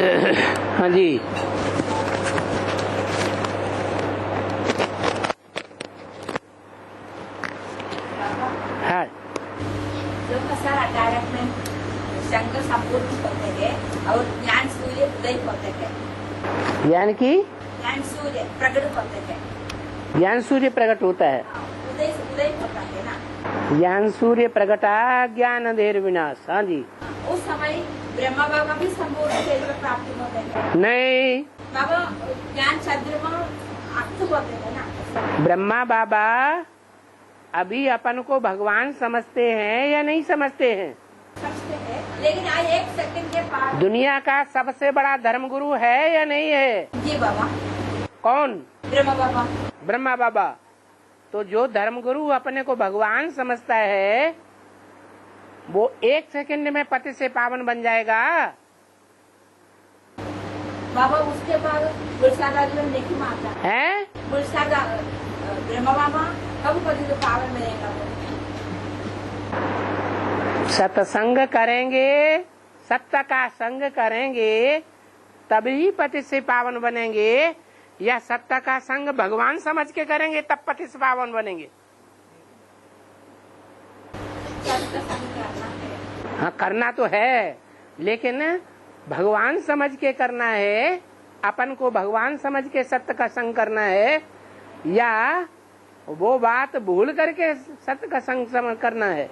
हाँ जी। हाँ, सर अटारक में शंकर संपूर्ण होते हैं और ज्ञान सूर्य उदय होते हैं। ज्ञान की ज्ञान सूर्य प्रकट होते हैं। ज्ञान सूर्य प्रकट होता है। उदय उदय होता है ना। ज्ञान सूर्य प्रकटा ज्ञान अंधेर विनाश। हाँ जी। उस समय ब्रह्मा बाबा भी संपूर्ण तेज में प्राप्त होते हैं। नहीं, बाबा ज्ञान चंद्रमा अर्थ होते हैं ना। ब्रह्मा बाबा अभी अपन को भगवान समझते हैं या नहीं समझते हैं? समझते हैं, लेकिन आज एक सेकंड के बाद दुनिया का सबसे बड़ा धर्मगुरु है या नहीं है? जी बाबा। कौन? ब्रह्मा बाबा। ब्रह्मा बाबा। तो जो धर्मगुरु अपने को भगवान समझता है वो एक सेकंड में पति से पावन बन जाएगा। बाबा उसके बाद बुलसादा नहीं मारता है? बुलसादा ब्रह्मा बाबा कब पति तो पावन बनेगा। सत्संग करेंगे, सत्य का संग करेंगे तभी पति से पावन बनेंगे, या सत्य का संग भगवान समझ के करेंगे तब पति से पावन बनेंगे? हाँ, करना तो है, लेकिन भगवान समझ के करना है। अपन को भगवान समझ के सत्य का संग करना है, या वो बात भूल करके सत्य का संग करना है?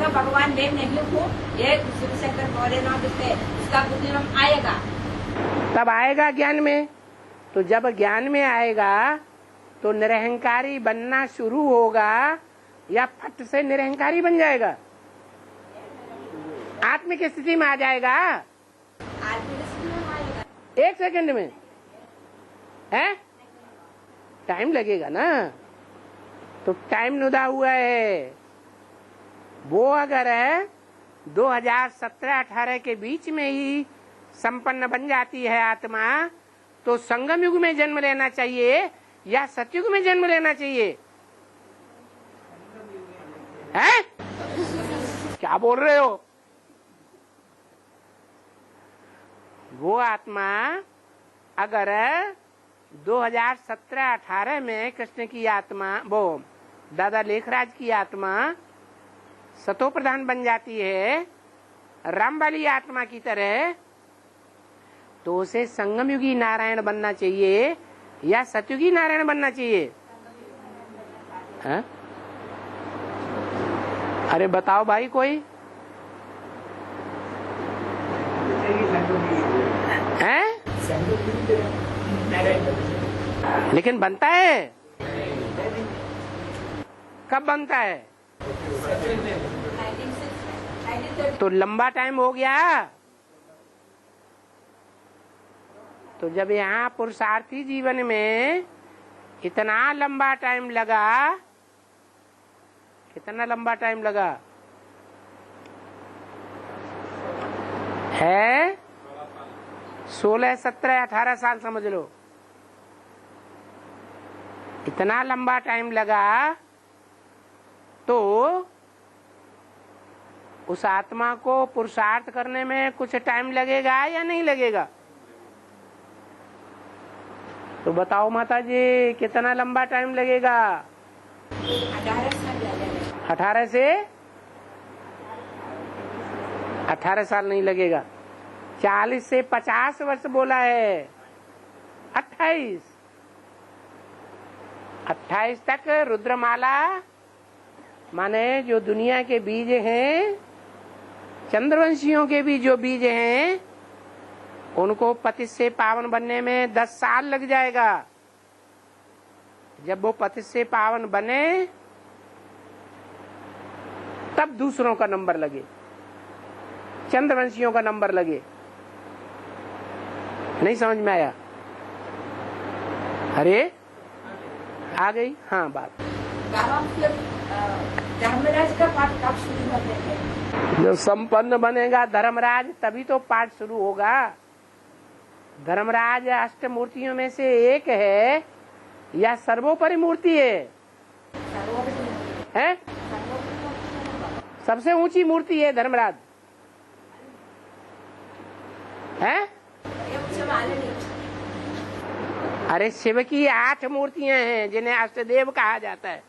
भगवान मैं नहीं हूँ, ये शिवशंकर भोलेनाथ से उसका बुद्धिमान आएगा। तब आएगा ज्ञान में। तो जब ज्ञान में आएगा तो निरहंकारी बनना शुरू होगा या फट से निरहंकारी बन जाएगा? आत्मिक स्थिति में आ जाएगा। एक सेकंड में है? टाइम लगेगा ना। तो टाइम नुदा हुआ है। वो अगर 2017-18 के बीच में ही संपन्न बन जाती है आत्मा, तो संगम युग में जन्म लेना चाहिए या सतयुग में जन्म लेना चाहिए? है? क्या बोल रहे हो? वो आत्मा अगर 2017-18 में कृष्ण की आत्मा, वो दादा लेखराज की आत्मा सतो प्रधान बन जाती है राम वाली आत्मा की तरह, तो उसे संगम युगी नारायण बनना चाहिए या सतयुगी नारायण बनना चाहिए? है? अरे बताओ भाई कोई है? लेकिन बनता है? कब बनता है? तो लंबा टाइम हो गया। तो जब यहाँ पुरुषार्थी जीवन में इतना लंबा टाइम लगा, कितना लंबा टाइम लगा है? 16, 17, 18 साल समझ लो। इतना लंबा टाइम लगा तो उस आत्मा को पुरुषार्थ करने में कुछ टाइम लगेगा या नहीं लगेगा? तो बताओ माता जी, कितना लंबा टाइम लगेगा? 18 साल लगेगा। 18 से 18 साल नहीं लगेगा। 40 से 50 वर्ष बोला है। 28 तक रुद्रमाला माने जो दुनिया के बीज हैं, चंद्रवंशियों के भी जो बीज हैं, उनको पति से पावन बनने में 10 साल लग जाएगा। जब वो पति से पावन बने तब दूसरों का नंबर लगे, चंद्रवंशियों का नंबर लगे। नहीं समझ में आया? अरे आ गई। हाँ बात। धर्मराज का पाठ कब शुरू होते हैं? जब संपन्न बनेगा धर्मराज तभी तो पाठ शुरू होगा। धर्मराज अष्टमूर्तियों में से एक है या सर्वोपरि मूर्ति है? सबसे ऊंची मूर्ति है धर्मराज। है? अरे शिव की 8 मूर्तियां हैं जिन्हें अष्टदेव कहा जाता है।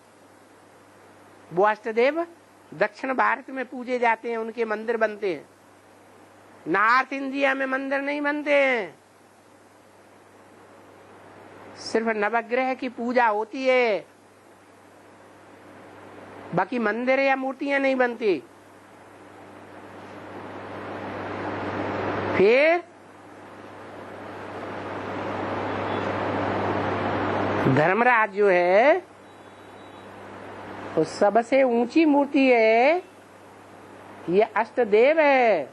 वो अष्टदेव दक्षिण भारत में पूजे जाते हैं, उनके मंदिर बनते हैं। नॉर्थ इंडिया में मंदिर नहीं बनते हैं, सिर्फ नवग्रह की पूजा होती है, बाकी मंदिर या मूर्तियां नहीं बनती। फिर धर्मराज जो है वो सबसे ऊंची मूर्ति है, ये अष्टदेव है।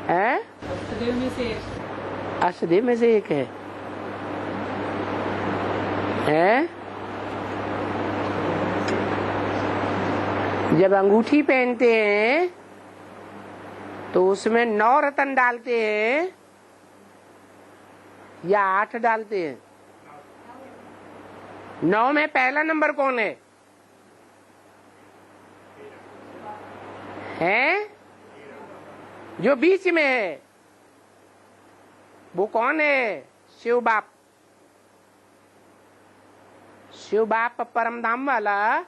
अष्टदेव में से अष्टदेव में से एक है। जब अंगूठी पहनते हैं तो उसमें 9 रत्न डालते हैं या 8 डालते हैं? 9 में पहला नंबर कौन है? जो बीच में है वो कौन है? शिव बाप। शिव बाप परम धाम वाला,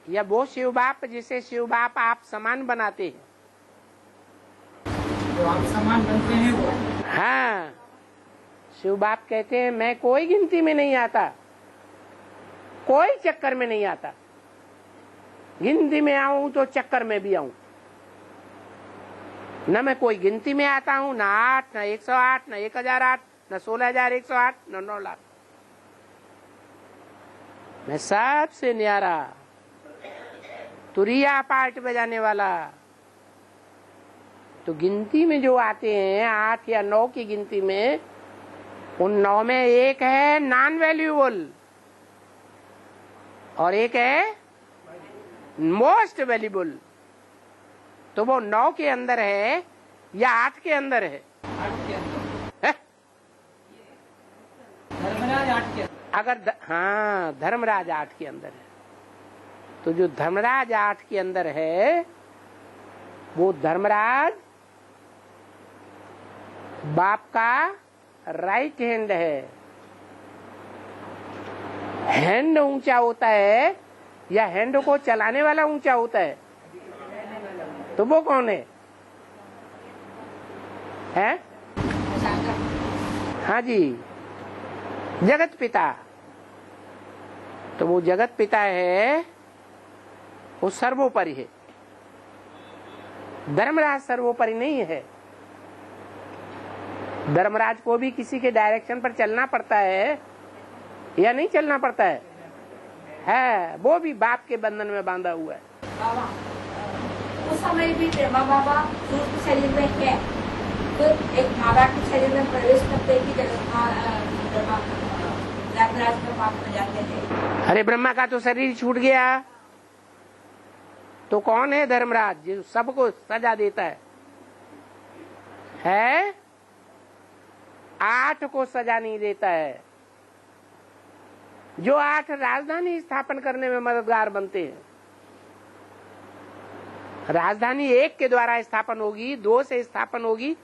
या वो शिव बाप जिसे शिव बाप आप समान बनाते हैं? जो आप समान बनते हैं वो। हाँ, शिव बाप कहते हैं मैं कोई गिनती में नहीं आता, कोई चक्कर में नहीं आता। गिनती में आऊं तो चक्कर में भी आऊं, न मैं कोई गिनती में आता हूं, न 8, न 108, न 1008, न 16,108, न 9 लाख। मैं सबसे न्यारा, तुरिया पार्ट बजाने वाला। तो गिनती में जो आते हैं 8 या 9 की गिनती में, उन 9 में एक है नॉन वैल्यूएबल और एक है मोस्ट वैल्यूएबल। तो वो 9 के अंदर है या 8 के अंदर है? धर्मराज 8 के अगर हाँ, धर्मराज 8 के अंदर है। तो जो धर्मराज 8 के अंदर है वो धर्मराज बाप का राइट हैंड है। हैंड ऊंचा होता है या हैंड को चलाने वाला ऊंचा होता है? तो वो कौन है? हाँ जी, जगत पिता। तो वो जगत पिता है, वो सर्वोपरि है। धर्मराज सर्वोपरि नहीं है। धर्मराज को भी किसी के डायरेक्शन पर चलना पड़ता है या नहीं चलना पड़ता है? वो भी बाप के बंधन में बांधा हुआ है। बाबा, उस समय भी ब्रह्मा बाबा सूर्य शरीर में है, फिर एक माँ बाप के शरीर में प्रवेश करते ही धर्मराज का बाप बन जाते हैं। अरे ब्रह्मा का तो शरीर छूट गया, तो कौन है धर्मराज जो सबको सजा देता है? 8 को सजा नहीं देता है। जो 8 राजधानी स्थापन करने में मददगार बनते हैं। राजधानी 1 के द्वारा स्थापन होगी, 2 से स्थापन होगी,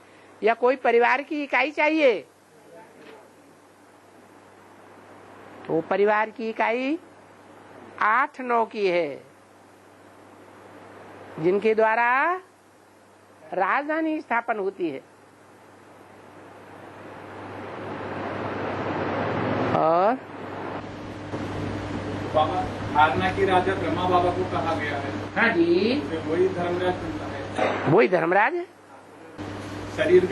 या कोई परिवार की इकाई चाहिए? तो परिवार की इकाई 8-9 की है, जिनके द्वारा राजधानी स्थापन होती है। और बाबा, आरना की राजा ब्रह्मा बाबा को कहा गया है। हाँ जी, फिर वही धर्मराज बनता है। वही धर्मराज है। शरीर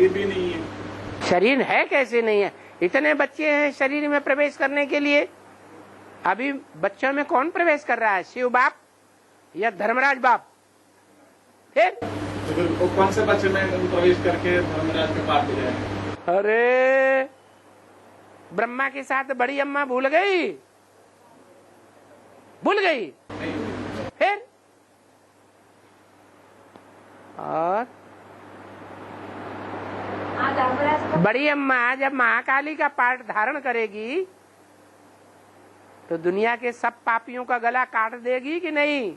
भी नहीं है। शरीर है कैसे नहीं है? इतने बच्चे हैं शरीर में प्रवेश करने के लिए। अभी बच्चों में कौन प्रवेश कर रहा है? शिव बाप या धर्मराज बाप? फिर तो फिर वो कौन से बच्चे में प्रवेश करके धर्मराज के पास जाए? अरे ब्रह्मा के साथ बड़ी अम्मा भूल गई। फिर और बड़ी अम्मा जब महाकाली का पाठ धारण करेगी तो दुनिया के सब पापियों का गला काट देगी कि नहीं?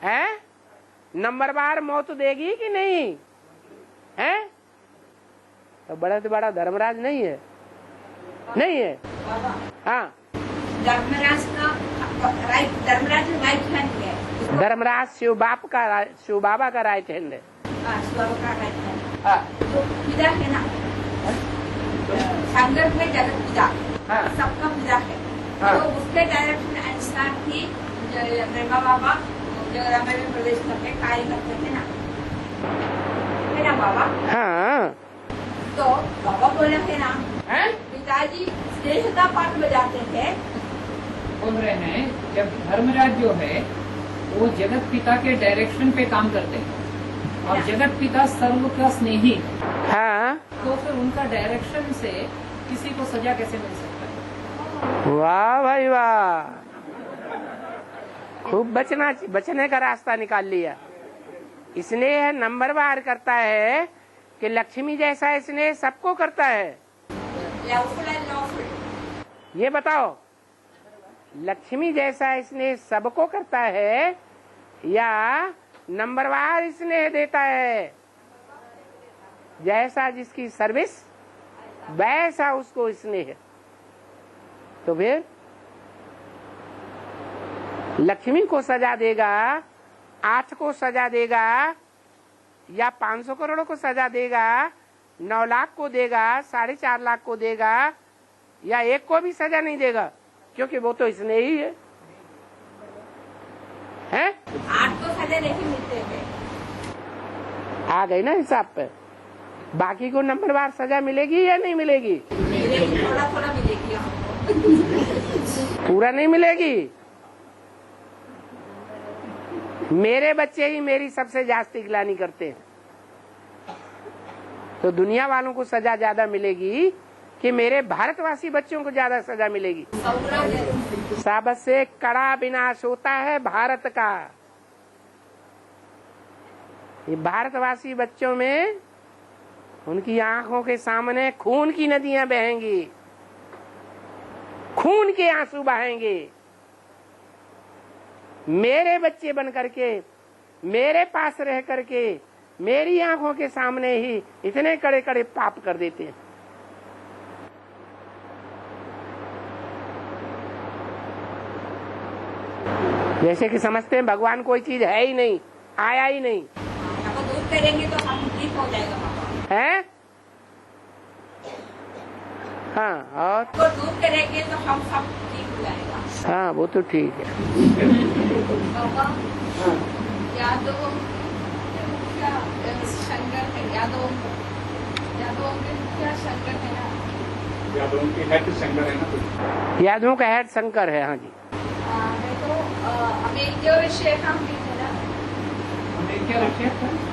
है? नंबरवार मौत देगी कि नहीं है? तो बड़ा से बड़ा धर्मराज नहीं है, नहीं है। बाबा, हाँ, धर्मराज का राइट, धर्मराज राइट हैंड है। धर्मराज शिव बाबा का राइट हैंड है। शिव बाबा का राइट हैंड। हाँ, तो पिता है ना, संगत में जगत पिता, हाँ, सबका पिता है। हाँ। तो उसके डायरेक्शन अनुसार ही ब्रह्मा बाबा जो रामायण में प्रवेश करके कार्य करते थे ना, है ना बाबा? हाँ, तो बाबा बोले थे ना, हैं? पिताजी स्नेह का पाठ बजाते थे। बोल रहे हैं जब धर्मराज जो है वो जगत पिता के डायरेक्शन पे काम करते हैं और जगत पिता सर्व का स्नेही, हाँ, तो फिर उनका डायरेक्शन से किसी को सजा कैसे मिल सकता है? वाह भाई वाह, खूब बचने का रास्ता निकाल लिया। स्नेह नंबरवार करता है कि लक्ष्मी जैसा स्नेह सबको करता है। Loveful and lawful. ये बताओ, लक्ष्मी जैसा स्नेह सबको करता है या नंबरवार स्नेह देता है? जैसा जिसकी सर्विस वैसा उसको स्नेह। तो फिर लक्ष्मी को सजा देगा, 8 को सजा देगा या 500 करोड़ को सजा देगा, 9 लाख को देगा, 4.5 लाख को देगा या 1 को भी सजा नहीं देगा, क्योंकि वो तो इसने ही है। 8 को सजा नहीं मिलते हैं। आ गई ना हिसाब पे। बाकी को नंबरवार सजा मिलेगी या नहीं मिलेगी? मिलेगी, थोड़ा थोड़ा मिलेगी हमको। पूरा नहीं मिलेगी। मेरे बच्चे ही मेरी सबसे जास्ती गिलानी करते हैं, तो दुनिया वालों को सजा ज्यादा मिलेगी कि मेरे भारतवासी बच्चों को ज्यादा सजा मिलेगी? सबसे कड़ा विनाश होता है भारत का। ये भारतवासी बच्चों में उनकी आंखों के सामने खून की नदियां बहेंगी, खून के आंसू बहेंगे। मेरे बच्चे बन करके, मेरे पास रह करके, मेरी आंखों के सामने ही इतने कड़े कड़े पाप कर देते हैं। जैसे कि समझते हैं भगवान कोई चीज है ही नहीं, आया ही नहीं अगर दूर करेंगे तो हम ठीक हो जाएगा बाबा। है। हाँ, और तो दूर करेंगे तो हम सब ठीक हो जाएगा। हाँ, वो तो ठीक है। बाबा, यादव क्या शंकर है? यादव क्या शंकर है ना? यादवों की हेड शंकर है ना? यादवों का हेड शंकर है। हाँ जी। मैं तो अमेरिका और रशिया का भी है ना?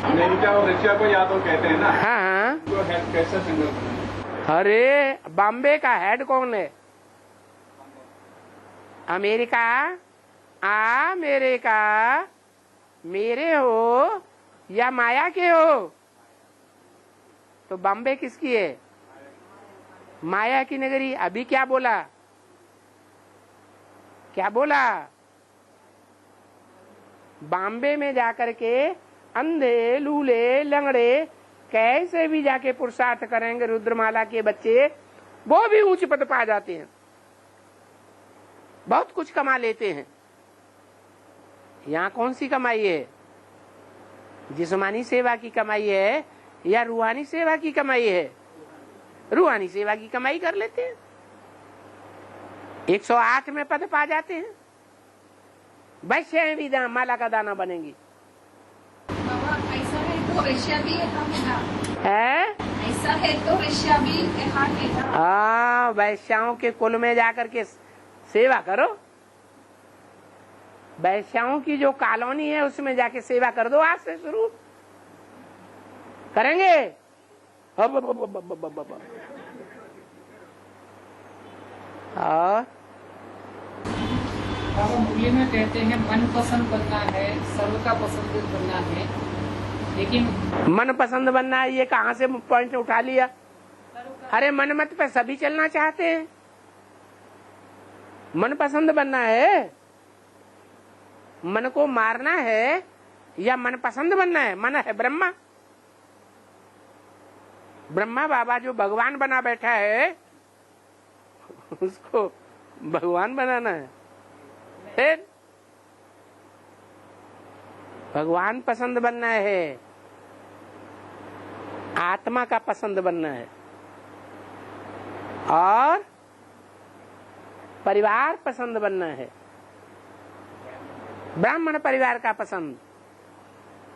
अमेरिका और रशिया को यादव कहते हैं ना? हाँ, हाँ। तो हेड कैसा शंकर बना? अरे बॉम्बे का हेड कौन है? अमेरिका, अमेरिका मेरे हो या माया के हो? तो बॉम्बे किसकी है? माया की नगरी। अभी क्या बोला? क्या बोला? बॉम्बे में जाकर के अंधे, लूले, लंगड़े कैसे भी जाके पुरुषार्थ करेंगे, रुद्रमाला के बच्चे वो भी ऊंच पद पा जाते हैं, बहुत कुछ कमा लेते हैं। यहाँ कौन सी कमाई है? जिस्मानी सेवा की कमाई है या रूहानी सेवा की कमाई है? रूहानी सेवा की कमाई कर लेते हैं, 108 में पद पा जाते हैं। वैश्य भी माला का दाना बनेंगी। बाबा, ऐसा है तो रशिया भी है ना? है? ऐसा है तो रशिया भी है ना? हाँ, वैश्याओं के कुल में जाकर के सेवा करो। वैश्याओं की जो कॉलोनी है उसमें जाके सेवा कर दो। आज से शुरू करेंगे। और बाबा मुरली में कहते हैं मन पसंद बनना है, सर्व का पसंद बनना है, लेकिन मन पसंद बनना है, ये कहाँ से पॉइंट उठा लिया? अरे मनमत पे सभी चलना चाहते हैं। मन पसंद बनना है, मन को मारना है या मन पसंद बनना है? मन है ब्रह्मा। ब्रह्मा बाबा जो भगवान बना बैठा है उसको भगवान बनाना है? फिर भगवान पसंद बनना है, आत्मा का पसंद बनना है, और परिवार पसंद बनना है। ब्राह्मण परिवार का पसंद,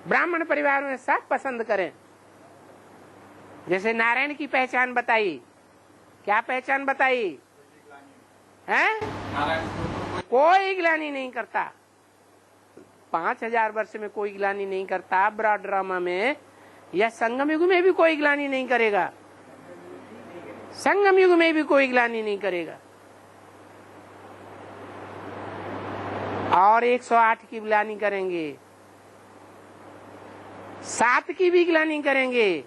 ब्राह्मण परिवार में सब पसंद करें। जैसे नारायण की पहचान बताई, क्या पहचान बताई है? कोई ग्लानि नहीं करता, 5000 वर्ष में कोई ग्लानि नहीं करता, ब्रॉड ड्रामा में या संगम युग में भी कोई ग्लानि नहीं करेगा, संगम युग में भी कोई ग्लानि नहीं करेगा। और 108 की ग्लानि करेंगे, 7 की भी ग्लानि करेंगे,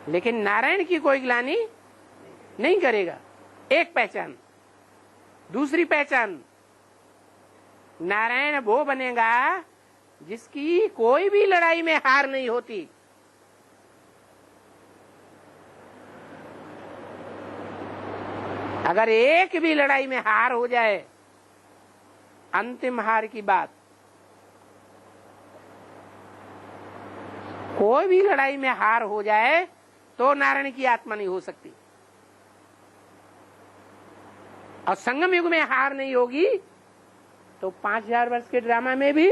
लेकिन नारायण की कोई ग्लानि नहीं करेगा। एक पहचान। दूसरी पहचान, नारायण वो बनेगा जिसकी कोई भी लड़ाई में हार नहीं होती। अगर एक भी लड़ाई में हार हो जाए, अंतिम हार की बात, कोई भी लड़ाई में हार हो जाए तो नारायण की आत्मा नहीं हो सकती। और संगम युग में हार नहीं होगी तो 5000 वर्ष के ड्रामा में भी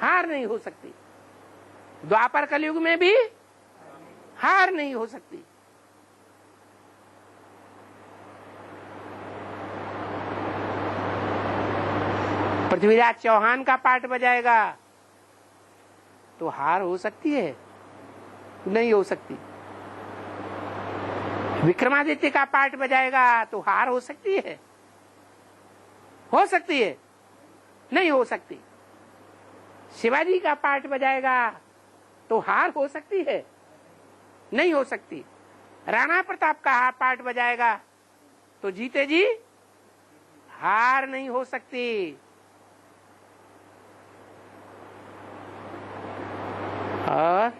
हार नहीं हो सकती, द्वापर कलयुग में भी हार नहीं हो सकती। पृथ्वीराज चौहान का पार्ट बजाएगा तो हार हो सकती है? नहीं हो सकती। विक्रमादित्य का पार्ट बजाएगा तो हार हो सकती है? हो सकती है? नहीं हो सकती। शिवाजी का पार्ट बजाएगा तो हार हो सकती है? नहीं हो सकती। राणा प्रताप का पार्ट बजाएगा तो जीते जी हार नहीं हो सकती। और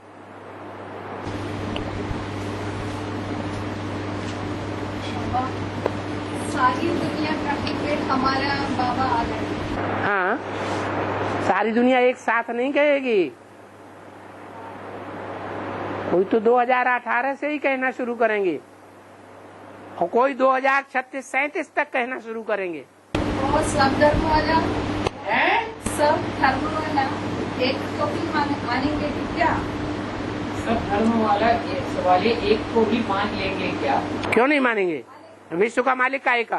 सारी दुनिया का टिकट हमारा बाबा आ गए। हाँ, सारी दुनिया एक साथ नहीं कहेगी। कोई तो 2018 से ही कहना शुरू करेंगे और कोई 2036-37 तक कहना शुरू करेंगे। और सब धर्म वाला सब धर्म वाला एक को भी मानेंगे क्या? सब धर्म वाले एक को भी मान लेंगे क्या? क्यों नहीं मानेंगे? विश्व का मालिक का एक,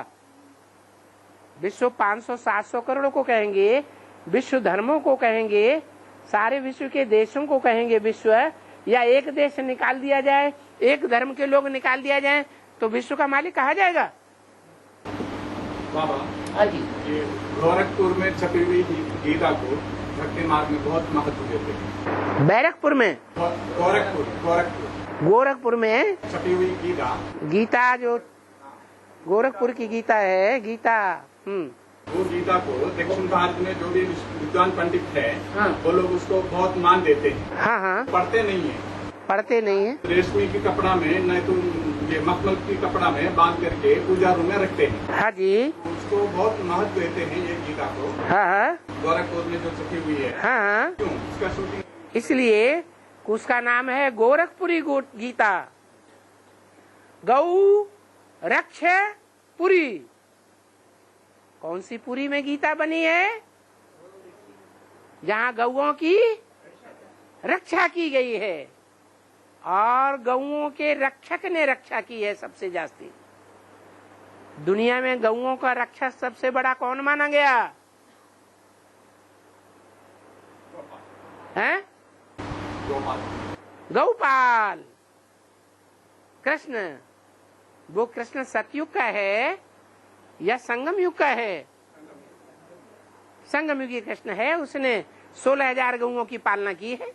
विश्व 500-700 करोड़ को कहेंगे, विश्व धर्मों को कहेंगे, सारे विश्व के देशों को कहेंगे विश्व, या एक देश निकाल दिया जाए, एक धर्म के लोग निकाल दिया जाए तो विश्व का मालिक कहा जाएगा? बाबा, हाँ जी, ये गोरखपुर में छपी हुई गीता को भक्ति मार्ग में बहुत महत्व देते हैं। बैरकपुर में, गोरखपुर में छपी हुई गीता जो गोरखपुर की गीता है, गीता वो गीता को दक्षिण भारत में जो भी विद्वान पंडित है, हाँ। वो लोग उसको बहुत मान देते हैं। हाँ हाँ, पढ़ते नहीं है, पढ़ते नहीं है। रेशमी की कपड़ा में, नहीं तो ये मखमल की कपड़ा में बांध करके पूजा रूम में रखते हैं। हाँ जी, उसको बहुत महत्व देते हैं ये गीता को। हाँ हाँ, गोरखपुर में जो छपी हुई है। हाँ हाँ, क्यों उसका शूटिंग? इसलिए उसका नाम है गोरखपुरी गीता। गौ रक्ष पुरी। कौन सी पुरी में गीता बनी है? जहाँ गौओं की रक्षा की गई है और गौओं के रक्षक ने रक्षा की है सबसे जास्ती। दुनिया में गौओं का रक्षक सबसे बड़ा कौन माना गया है? गौपाल, कृष्ण। वो कृष्ण सतयुग का है या संगम युग का है? संगम युग कृष्ण है। उसने 16,000 गौओं की पालना की है।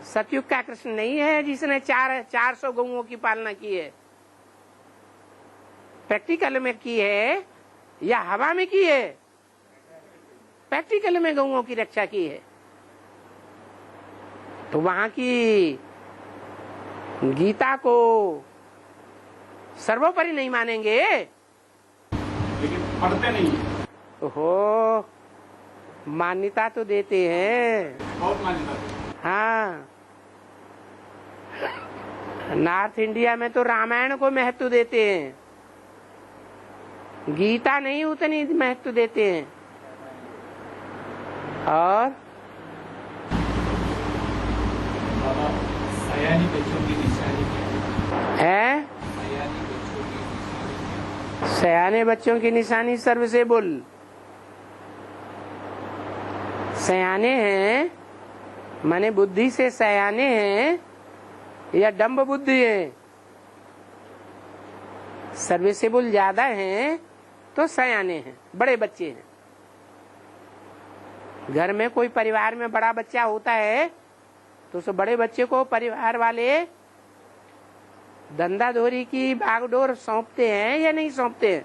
सतयुग का कृष्ण नहीं है जिसने 400 गौओं की पालना की है। प्रैक्टिकल में की है या हवा में की है? प्रैक्टिकल में गौओं की रक्षा की है, तो वहां की गीता को सर्वोपरि नहीं मानेंगे? लेकिन पढ़ते नहीं है। ओहो, मान्यता तो देते हैं। बहुत मान्यता देते हैं। हाँ, नॉर्थ इंडिया में तो रामायण को महत्व देते हैं, गीता नहीं उतनी महत्व देते हैं। और बाबा, सयानी बच्चों की निशानी क्या है? सयानी बच्चों की निशानी क्या? सयाने बच्चों की निशानी सर्वसेबुल। सयाने हैं माने बुद्धि से सयाने हैं या डम्ब बुद्धि है? सर्विसेबल ज्यादा हैं तो सयाने हैं, बड़े बच्चे हैं। घर में कोई परिवार में बड़ा बच्चा होता है तो उस बड़े बच्चे को परिवार वाले धंधाधोरी की बागडोर सौंपते हैं या नहीं सौंपते हैं?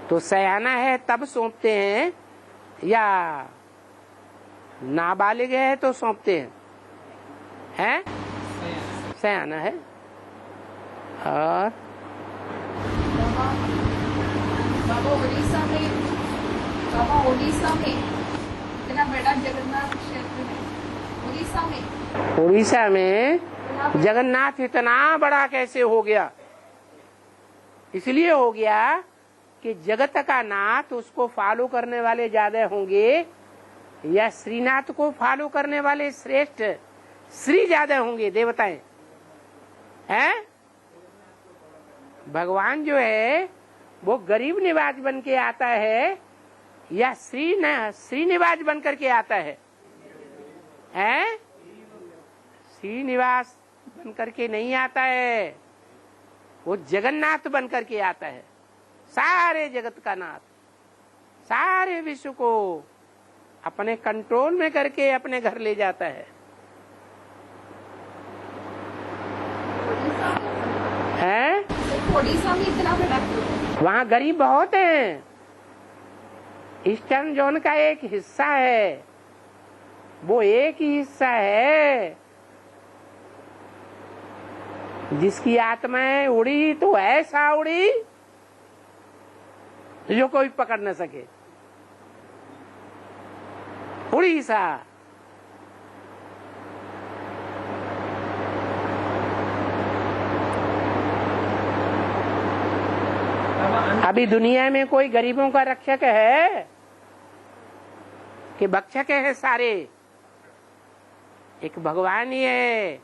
तो सयाना है तब सौंपते हैं या नाबालिग है तो सौंपते हैं? हैं? सयाना है। और बाबा उड़ीसा में इतना बड़ा जगन्नाथ क्षेत्र है, उड़ीसा में जगन्नाथ इतना बड़ा कैसे हो गया? इसलिए हो गया कि जगत का नाथ उसको फॉलो करने वाले ज्यादा होंगे या श्रीनाथ को फॉलो करने वाले श्रेष्ठ श्री ज्यादा होंगे, देवताएं हैं? भगवान जो है वो गरीब निवाज बन के आता है या श्रीनिवास बन करके आता है? हैं? श्रीनिवास बन करके नहीं आता है, वो जगन्नाथ बन करके आता है। सारे जगत का नाथ, सारे विश्व को अपने कंट्रोल में करके अपने घर ले जाता है। हैं? उड़ीसा में इतना बड़ा वहाँ गरीब बहुत हैं। ईस्टर्न जोन का एक हिस्सा है, वो एक ही हिस्सा है जिसकी आत्माएं उड़ी तो ऐसा उड़ी जो कोई पकड़ न सके। उड़ीसा अभी दुनिया में कोई गरीबों का रक्षक है कि भक्षक है सारे? एक भगवान ही है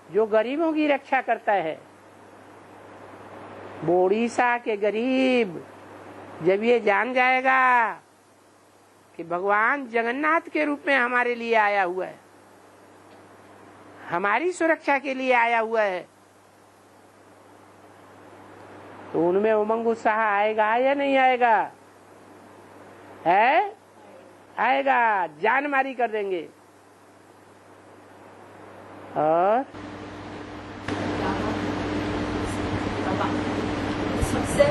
जो गरीबों की रक्षा करता है। वो उड़ीसा के गरीब जब ये जान जाएगा कि भगवान जगन्नाथ के रूप में हमारे लिए आया हुआ है, हमारी सुरक्षा के लिए आया हुआ है, तो उनमें उमंग उत्साह आएगा या नहीं आएगा? है? आएगा, जान मारी कर देंगे। और सबसे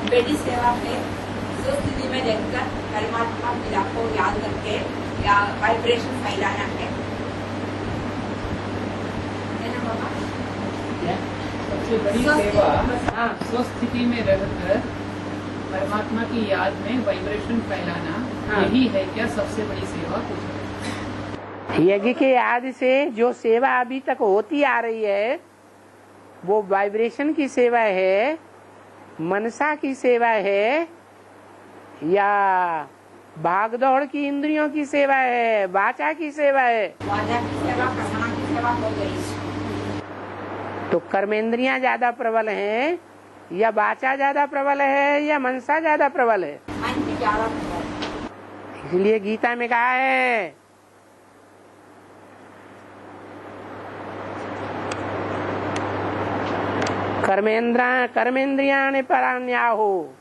बड़ी सेवा है जो स्थिति में देखकर परमात्मा पिता को याद करके या वाइब्रेशन फैलाना है ना बाबा? सबसे बड़ी सेवा स्वस्थिति में रहकर परमात्मा की याद में वाइब्रेशन फैलाना, यही है क्या सबसे बड़ी सेवा? कुछ यज्ञ के याद से जो सेवा अभी तक होती आ रही है वो वाइब्रेशन की सेवा है, मनसा की सेवा है, या भागदौड़ की इंद्रियों की सेवा है, वाचा की सेवा है? वाचा की सेवा, कर्मणा की सेवा हो गई। तो कर्मेंद्रियां ज्यादा प्रबल हैं या वाचा ज्यादा प्रबल है या मनसा ज्यादा प्रबल है? मन की ज्यादा प्रबल। इसलिए गीता में कहा है कर्मेंद्रियां परान्याहो,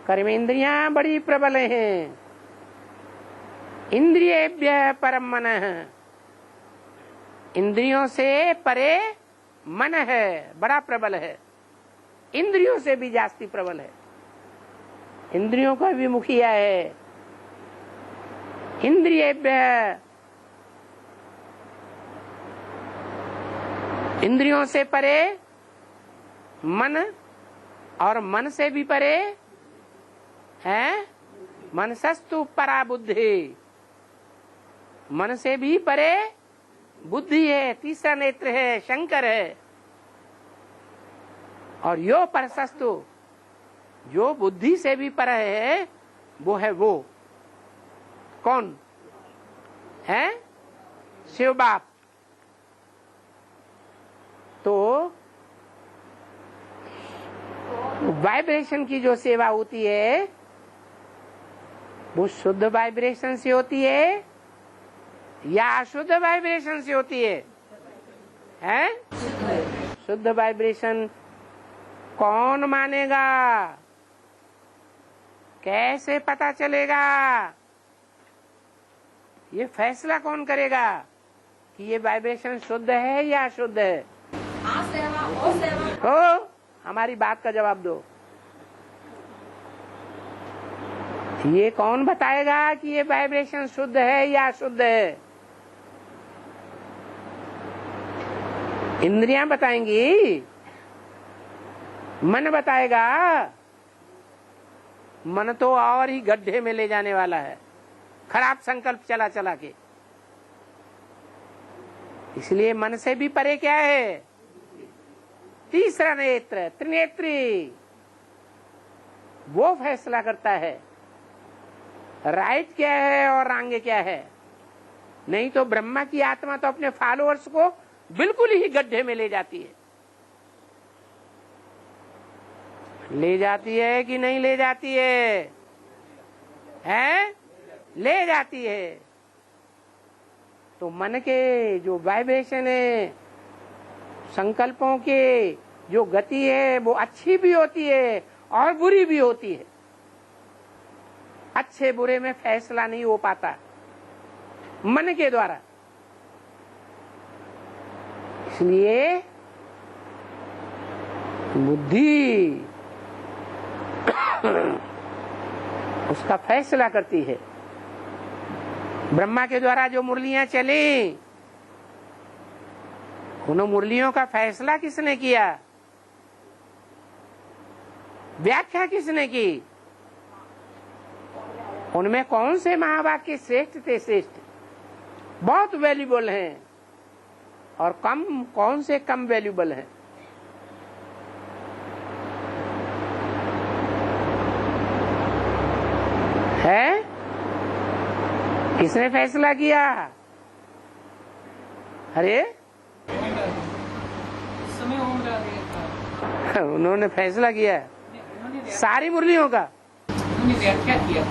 कर्मेंद्रियां बड़ी प्रबल हैं, इंद्रियेभ्यः परम मनः, इंद्रियों से परे मन है, बड़ा प्रबल है, इंद्रियों से भी जास्ती प्रबल है। इंद्रियों का भी मुखिया है, इंद्रियेभ्य, इंद्रियों से परे मन, और मन से भी परे है मनसस्तु परा बुद्धि, मन से भी परे बुद्धि है, तीसरा नेत्र है, शंकर है। और यो परसस्तु, जो बुद्धि से भी पर है वो है वो कौन है? शिव बाप। तो वाइब्रेशन की जो सेवा होती है वो शुद्ध वाइब्रेशन से होती है या अशुद्ध वाइब्रेशन से होती है? हैं? शुद्ध वाइब्रेशन कौन मानेगा? कैसे पता चलेगा? ये फैसला कौन करेगा कि ये वाइब्रेशन शुद्ध है या अशुद्ध है? सेवा, ओ सेवा। तो हमारी बात का जवाब दो। ये कौन बताएगा कि ये वाइब्रेशन शुद्ध है या अशुद्ध है? इंद्रियां बताएंगी? मन बताएगा? मन तो और ही गड्ढे में ले जाने वाला है, खराब संकल्प चला चला के। इसलिए मन से भी परे क्या है? तीसरा नेत्र, त्रिनेत्री। वो फैसला करता है राइट क्या है और रॉन्ग क्या है। नहीं तो ब्रह्मा की आत्मा तो अपने फॉलोअर्स को बिल्कुल ही गड्ढे में ले जाती है। ले जाती है कि नहीं ले जाती है? हैं? ले जाती है। तो मन के जो वाइब्रेशन है, संकल्पों के जो गति है, वो अच्छी भी होती है और बुरी भी होती है। अच्छे बुरे में फैसला नहीं हो पाता मन के द्वारा। इसलिए बुद्धि उसका फैसला करती है। ब्रह्मा के द्वारा जो मुरलियां चली, उन मुरलियों का फैसला किसने किया? व्याख्या किसने की? उनमें कौन से महावाक्य श्रेष्ठ थे? श्रेष्ठ बहुत वैल्यूबल हैं और कम कौन से कम वैल्यूबल हैं? है? किसने फैसला किया? अरे समय था। उन्होंने फैसला किया सारी मुरलियों का। उन्होंने व्याख्या किया,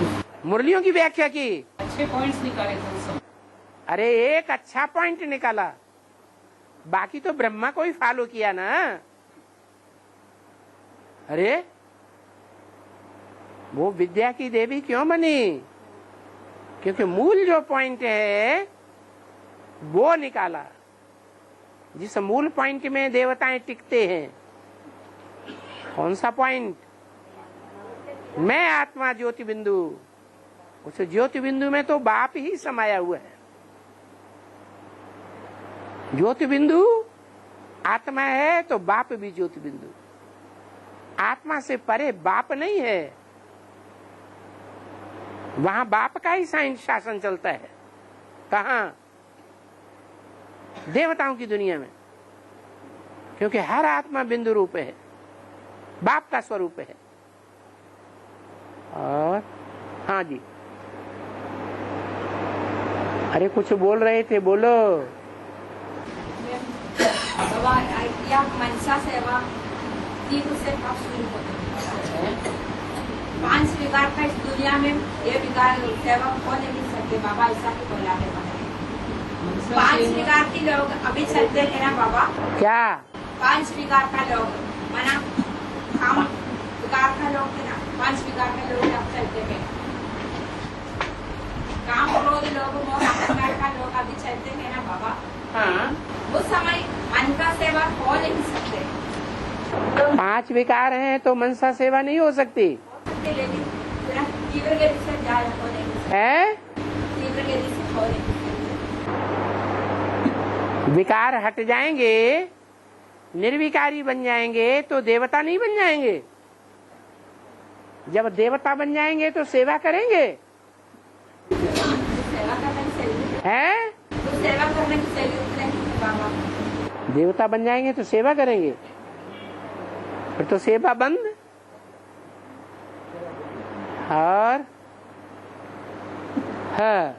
मुरलियों की व्याख्या की, अच्छे पॉइंट्स निकाले थे उस समय। अरे एक अच्छा पॉइंट निकाला, बाकी तो ब्रह्मा को ही फॉलो किया ना। अरे वो विद्या की देवी क्यों बनी? क्योंकि मूल जो पॉइंट है वो निकाला। जिस मूल पॉइंट में देवताएं टिकते हैं, कौन सा पॉइंट? मैं आत्मा ज्योति बिंदु। उस ज्योति बिंदु में तो बाप ही समाया हुआ है। ज्योति बिंदु आत्मा है तो बाप भी ज्योति बिंदु। आत्मा से परे बाप नहीं है। वहां बाप का ही शासन चलता है। कहाँ? देवताओं की दुनिया में। क्योंकि हर आत्मा बिंदु रूप है, बाप का स्वरूप है। और हाँ जी, अरे कुछ बोल रहे थे, बोलो। बाबा या मनसा सेवा तीन से कब शुरू होती है? 5 विकार का इस दुनिया में ये विकार सेवा को नहीं सकते बाबा, ऐसा ही बोला है। 5 विकार के लोग अभी चलते हैं ना बाबा। क्या? 5 विकार का लोग मना काम विकार का लोग है ना, 5 विकार का लोग अब चलते हैं। काम क्रोध लोग मोह अहंकार का लोग अभी चलते हैं ना बाबा। हाँ। उस समय मन का सेवा हो नहीं सकते। 5 विकार हैं तो मनसा सेवा नहीं हो सकती लेकिन तीव्र गति से जाए हो नहीं सकते। है। तीव्र के लिए सिखाने के लिए। विकार हट जाएंगे, निर्विकारी बन जाएंगे तो देवता नहीं बन जाएंगे। जब देवता बन जाएंगे तो सेवा करेंगे, सेवा करने की शैली हैं? तो सेवा करने की शैली उतने बाबा। देवता बन जाएंगे तो सेवा करेंगे, फिर तो सेवा बंद। और है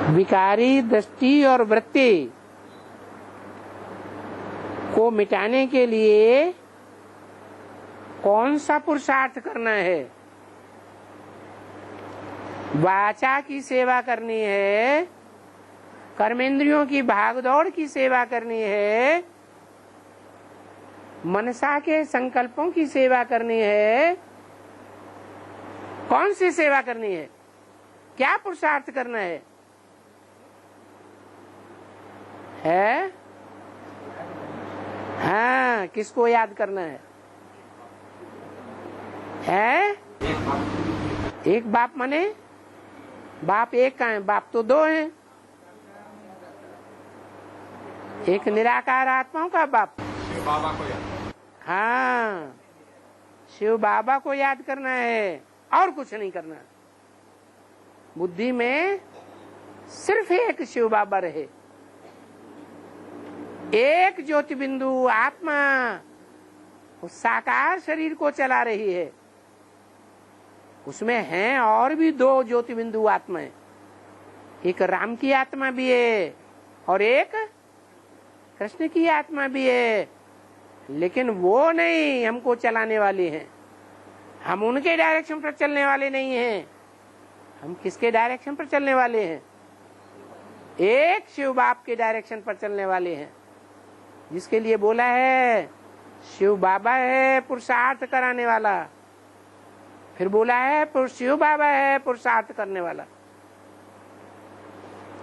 विकारी दृष्टि और वृत्ति को मिटाने के लिए कौन सा पुरुषार्थ करना है? वाचा की सेवा करनी है, कर्मेंद्रियों की भागदौड़ की सेवा करनी है, मनसा के संकल्पों की सेवा करनी है। कौन सी सेवा करनी है? क्या पुरुषार्थ करना है? हाँ, किसको याद करना है? एक बाप माने बाप एक का है, बाप तो दो हैं। एक निराकार आत्माओं का बाप, शिव बाबा को याद। हाँ, शिव बाबा को याद करना है और कुछ नहीं करना। बुद्धि में सिर्फ एक शिव बाबा रहे, एक ज्योति बिंदु आत्मा उस साकार शरीर को चला रही है। उसमें हैं और भी दो ज्योति बिंदु आत्माएं, एक राम की आत्मा भी है और एक कृष्ण की आत्मा भी है, लेकिन वो नहीं हमको चलाने वाली हैं। हम उनके डायरेक्शन पर चलने वाले नहीं हैं। हम किसके डायरेक्शन पर चलने वाले हैं? एक शिव बाप के डायरेक्शन पर चलने वाले हैं, जिसके लिए बोला है शिव बाबा है पुरुषार्थ कराने वाला। फिर बोला है शिव बाबा है पुरुषार्थ करने वाला।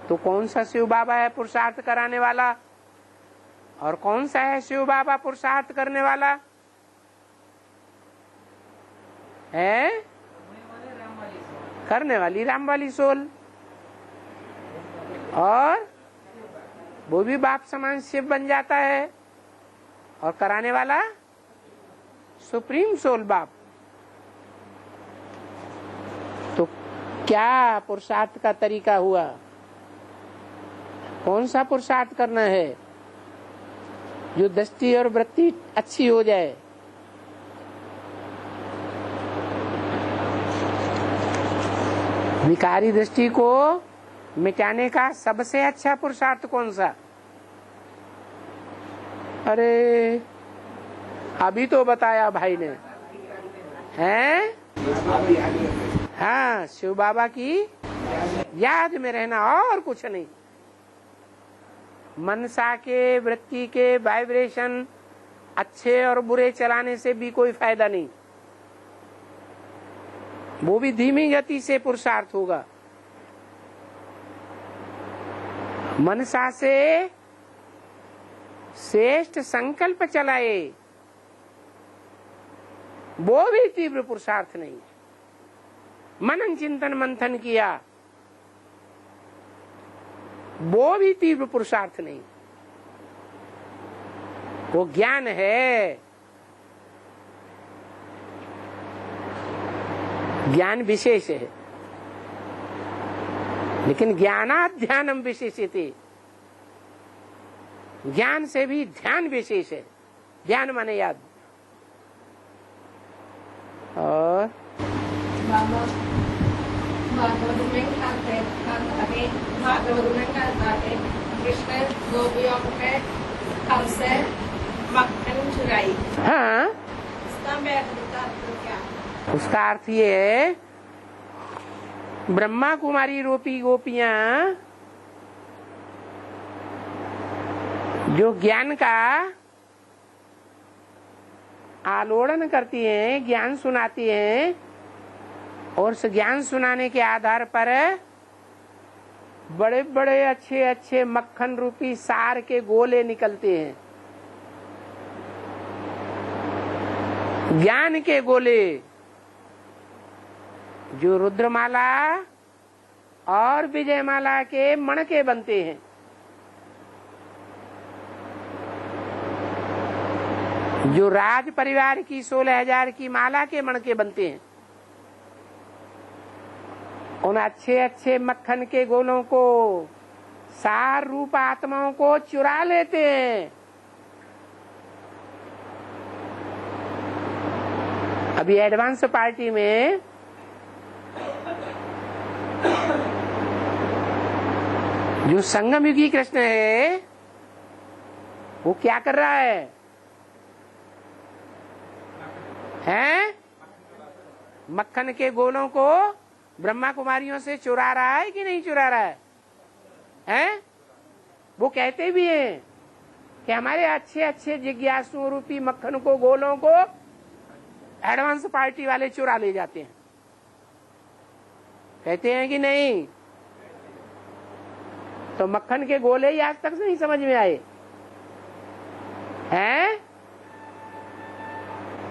तो कौन सा शिव बाबा है पुरुषार्थ कराने वाला और कौन सा है शिव बाबा पुरुषार्थ करने वाला है? करने वाली राम वाली सोल, और वो भी बाप समान शिव बन जाता है, और कराने वाला सुप्रीम सोल बाप। तो क्या पुरुषार्थ का तरीका हुआ? कौन सा पुरुषार्थ करना है जो दृष्टि और वृत्ति अच्छी हो जाए? विकारी दृष्टि को मिटाने का सबसे अच्छा पुरुषार्थ कौन सा? अरे अभी तो बताया भाई ने, हैं? हाँ, शिव बाबा की याद में रहना और कुछ नहीं। मनसा के वृत्ति के वाइब्रेशन अच्छे और बुरे चलाने से भी कोई फायदा नहीं, वो भी धीमी गति से पुरुषार्थ होगा। मनसा से श्रेष्ठ संकल्प चलाए, वो भी तीव्र पुरुषार्थ नहीं। मनन चिंतन मंथन किया, वो भी तीव्र पुरुषार्थ नहीं। वो ज्ञान है, ज्ञान विशेष है, लेकिन ज्ञानात् ध्यानम विशेषते, ज्ञान से भी ध्यान विशेष है। ध्यान माने याद। और भागवत में कहता है कृष्ण गोपियों के हल से मक्खन चुराई। हाँ, इसका व्याख्या क्या? उसका अर्थ ये है, ब्रह्मा कुमारी रूपी गोपियां जो ज्ञान का आलोड़न करती हैं, ज्ञान सुनाती हैं, और उस ज्ञान सुनाने के आधार पर बड़े बड़े अच्छे अच्छे मक्खन रूपी सार के गोले निकलते हैं, ज्ञान के गोले। जो रुद्रमाला और विजयमाला के मणके बनते हैं। जो राज परिवार की 16,000 की माला के मणके बनते हैं। उन अच्छे अच्छे मक्खन के गोलों को सार रूप आत्माओं को चुरा लेते हैं। अभी एडवांस पार्टी में जो संगम युगी कृष्ण है वो क्या कर रहा है? मक्खन के गोलों को ब्रह्मा कुमारियों से चुरा रहा है कि नहीं चुरा रहा है? वो कहते भी हैं कि हमारे अच्छे अच्छे जिज्ञासु रूपी मक्खन को गोलों को एडवांस पार्टी वाले चुरा ले जाते हैं। कहते हैं कि नहीं? तो मक्खन के गोले ही आज तक नहीं समझ में आए हैं?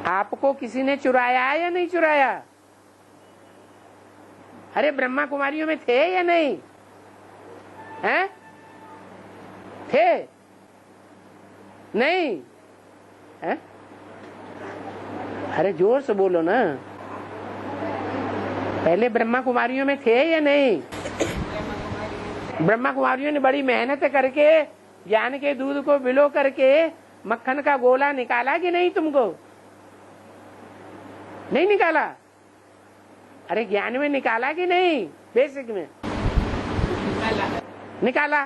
आपको किसी ने चुराया या नहीं चुराया? अरे ब्रह्मा कुमारियों में थे या नहीं? हैं? थे? नहीं? हैं? अरे जोर से बोलो ना। पहले ब्रह्मा कुमारियों में थे या नहीं? ब्रह्मा कुमारियों ने बड़ी मेहनत करके ज्ञान के दूध को बिलो करके मक्खन का गोला निकाला कि नहीं? तुमको नहीं निकाला? अरे ज्ञान में निकाला कि नहीं? बेसिक में निकाला।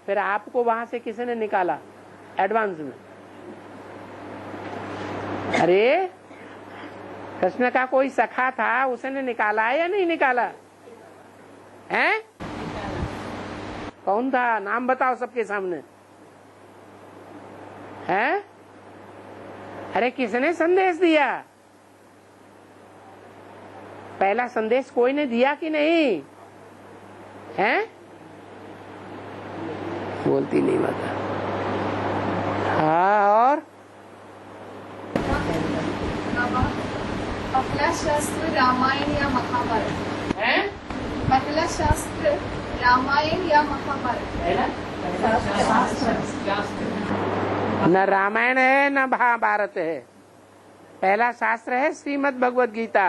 फिर आपको वहां से किसने निकाला? एडवांस में। अरे कृष्ण का कोई सखा था, उसने निकाला या नहीं निकाला? हैं? कौन था? नाम बताओ सबके सामने। हैं? अरे किसने संदेश दिया? पहला संदेश कोई ने दिया कि नहीं? हैं? बोलती नहीं माता। हाँ, और पहला शास्त्र रामायण या महाभारत हैं? पहला शास्त्र रामायण या महाभारत? न रामायण है न महाभारत है। पहला शास्त्र है श्रीमद् भगवद गीता।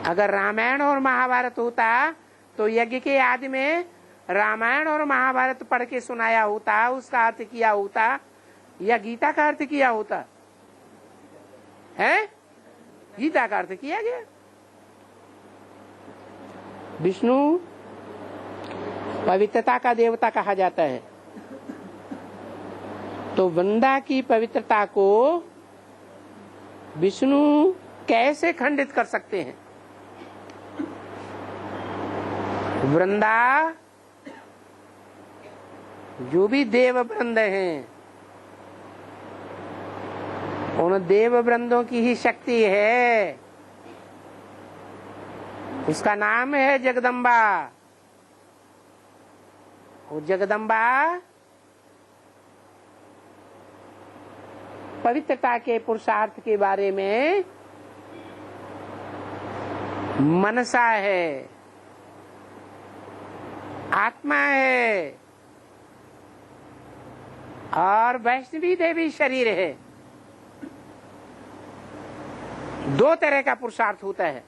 अगर रामायण और महाभारत होता तो यज्ञ के आदि में रामायण और महाभारत पढ़ के सुनाया होता, उसका अर्थ किया होता, या गीता का अर्थ किया होता है? गीता का अर्थ किया गया। विष्णु पवित्रता का देवता कहा जाता है, तो वृंदा की पवित्रता को विष्णु कैसे खंडित कर सकते हैं? वृंदा जो भी देव वृंद हैं, उन देव वृंदों की ही शक्ति है। उसका नाम है जगदम्बा। वो जगदम्बा पवित्रता के पुरुषार्थ के बारे में मनसा है, आत्मा है, और वैष्णवी देवी शरीर है। दो तरह का पुरुषार्थ होता है।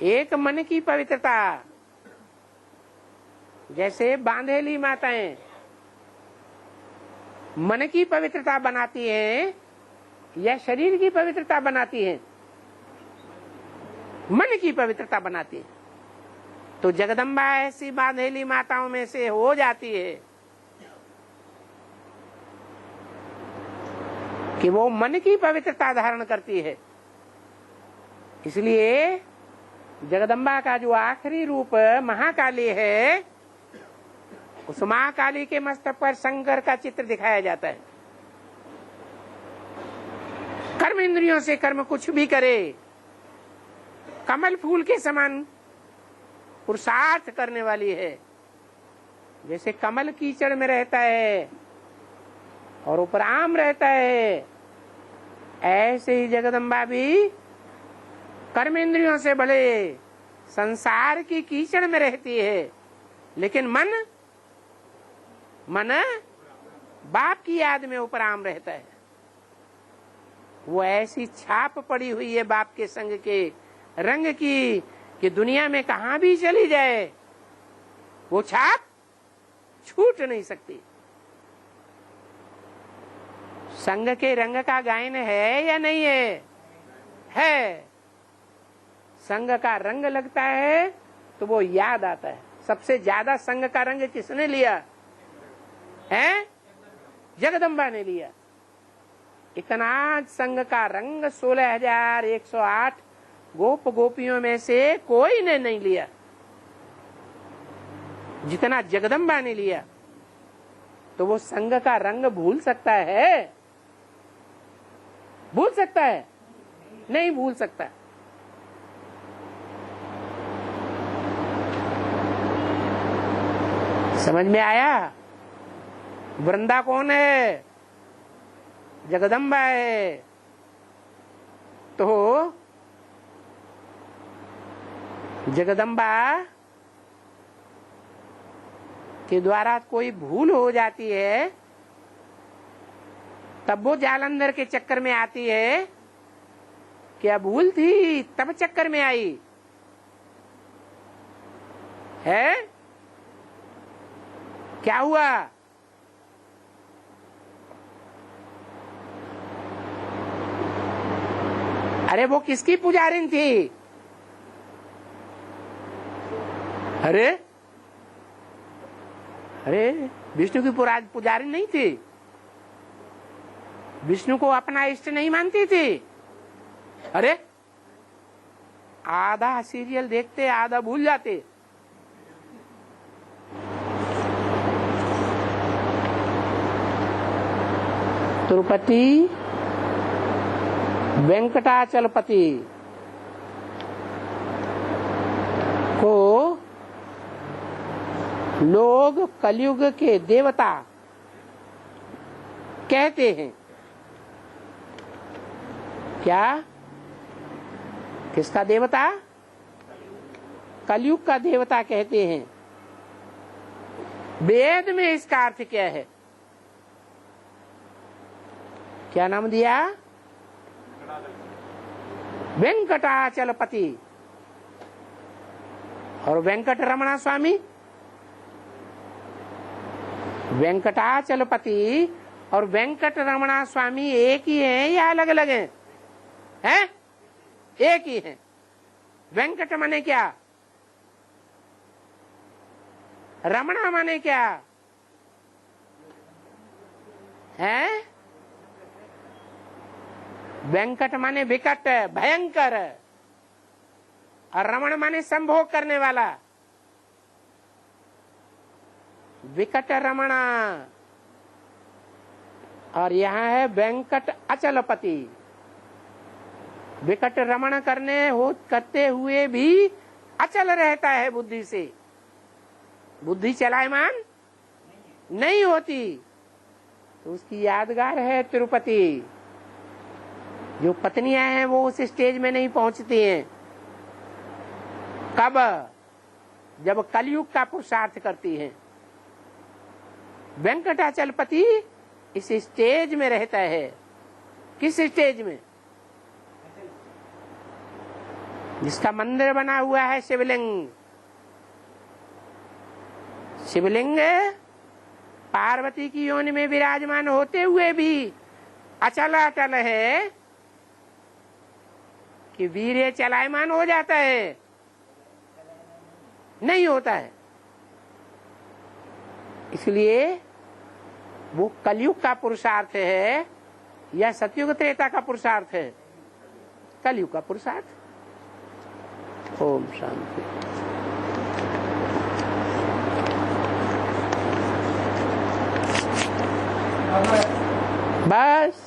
एक मन की पवित्रता, जैसे बांधेली माताएं मन की पवित्रता बनाती हैं या शरीर की पवित्रता बनाती हैं? मन की पवित्रता बनाती है। तो जगदम्बा ऐसी बांधेली माताओं में से हो जाती है कि वो मन की पवित्रता धारण करती है। इसलिए जगदम्बा का जो आखिरी रूप महाकाली है, उस महाकाली के मस्तक पर शंकर का चित्र दिखाया जाता है। कर्म इंद्रियों से कर्म कुछ भी करे, कमल फूल के समान पुरुषार्थ करने वाली है। जैसे कमल कीचड़ में रहता है और ऊपर आम रहता है, ऐसे ही जगदम्बा भी कर्मेंद्रियों से भले संसार की कीचड़ में रहती है, लेकिन मन बाप की याद में उपराम रहता है। वो ऐसी छाप पड़ी हुई है बाप के संग के रंग की कि दुनिया में कहां भी चली जाए वो छाप छूट नहीं सकती। संग के रंग का गायन है या नहीं है? है। संग का रंग लगता है तो वो याद आता है। सबसे ज्यादा संग का रंग किसने लिया है? जगदम्बा ने लिया। इतना संग का रंग 16,108 गोप गोपियों में से कोई ने नहीं लिया जितना जगदम्बा ने लिया। तो वो संग का रंग भूल सकता है? भूल सकता है? नहीं भूल सकता। समझ में आया? वृंदा कौन है? जगदम्बा है। तो जगदम्बा के द्वारा कोई भूल हो जाती है तब वो जालंधर के चक्कर में आती है। क्या भूल थी तब चक्कर में आई है? क्या हुआ? अरे वो किसकी पुजारिन थी? अरे विष्णु की पुजारी नहीं थी। विष्णु को अपना इष्ट नहीं मानती थी। अरे आधा सीरियल देखते आधा भूल जाते। तिरुपति वेंकटाचलपति को लोग कलयुग के देवता कहते हैं। क्या? किसका देवता? कलयुग का देवता कहते हैं। वेद में इसका अर्थ क्या है? क्या नाम दिया? वेंकटाचलपति। और वेंकट रमणा स्वामी? वेंकटाचलपति और वेंकट रमणा स्वामी एक ही हैं या अलग अलग हैं? हैं? एक ही हैं। वेंकट माने क्या? रमणा माने क्या है? वेंकट माने विकट भयंकर और रमण माने संभोग करने वाला। विकट रमणा और यहाँ है वेंकट अचलपति। विकट रमण करते हुए भी अचल रहता है बुद्धि से। बुद्धि चलायमान नहीं होती तो उसकी यादगार है तिरुपति। जो पत्नियां हैं वो उस स्टेज में नहीं पहुंचती हैं। कब? जब कलयुग का पुरुषार्थ करती हैं। वेंकटाचलपति इस स्टेज में रहता है। किस स्टेज में? जिसका मंदिर बना हुआ है शिवलिंग। शिवलिंग पार्वती की योनि में विराजमान होते हुए भी अचल अटल है कि वीर्य चलायमान हो जाता है? नहीं होता है। इसलिए वो कलयुग का पुरुषार्थ है या सतयुग त्रेता का पुरुषार्थ है? कलयुग का पुरुषार्थ। ओम शांति। बस